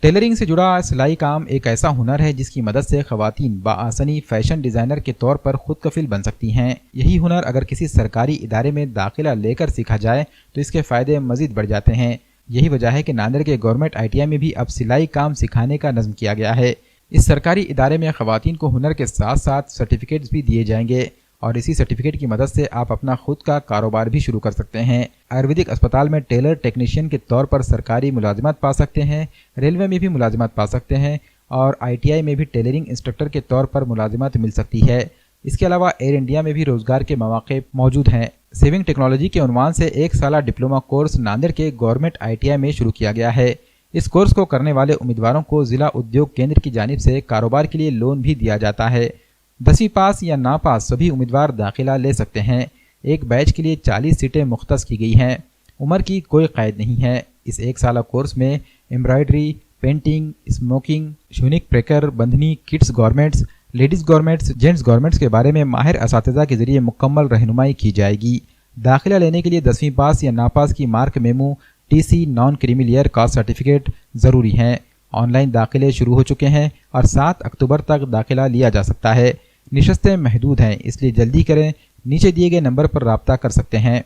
Tailoring से जुड़ा सिलाई काम एक ऐसा हुनर है जिसकी मदद से खवातीन बआसानी फैशन डिज़ाइनर के तौर पर खुद कफिल बन सकती हैं। यही हुनर अगर किसी सरकारी इदारे में दाखिला लेकर सीखा जाए तो इसके फ़ायदे मज़ीद बढ़ जाते हैं। यही वजह है कि नांदेड़ के गवर्नमेंट ITI में भी अब सिलाई काम सिखाने का नज़्म किया गया है। इस सरकारी इदारे में खवातीन को हुनर के साथ साथ सर्टिफिकेट्स भी दिए जाएंगे और इसी सर्टिफिकेट की मदद से आप अपना खुद का कारोबार भी शुरू कर सकते हैं। आयुर्वेदिक अस्पताल में टेलर टेक्नीशियन के तौर पर सरकारी मुलाजिमत पा सकते हैं, रेलवे में भी मुलाजिमत पा सकते हैं और ITI में भी टेलरिंग इंस्ट्रक्टर के तौर पर मुलाजिमत मिल सकती है। इसके अलावा एयर इंडिया में भी रोजगार के मौके मौजूद हैं। सेविंग टेक्नोलॉजी के उन्वान से 1 साला डिप्लोमा कोर्स नांदेड़ के गवर्नमेंट ITI में शुरू किया गया है। इस कोर्स को करने वाले उम्मीदवारों को जिला उद्योग केंद्र की जानिब से कारोबार के लिए लोन भी दिया जाता है। 10वीं पास या ना पास सभी उम्मीदवार दाखिला ले सकते हैं। एक बैच के लिए 40 सीटें मुख्तस की गई हैं। उम्र की कोई कैद नहीं है। इस 1 साला कोर्स में एम्ब्रॉयडरी, पेंटिंग, स्मोकिंग, शूनिक प्रेकर, bandhani, kids garments, ladies garments, gents garments के बारे में माहिर असातिज़ा के जरिए मुकम्मल रहनुमाई की जाएगी। दाखिला लेने के लिए 10वीं पास या नापास की mark memo, TC, non creamy layer caste certificate ज़रूरी हैं। ऑनलाइन दाखिले शुरू हो चुके हैं और 7 अक्टूबर तक दाखिला लिया जा सकता है। निशस्तें महदूद हैं, इसलिए जल्दी करें। नीचे दिए गए नंबर पर राब्ता कर सकते हैं।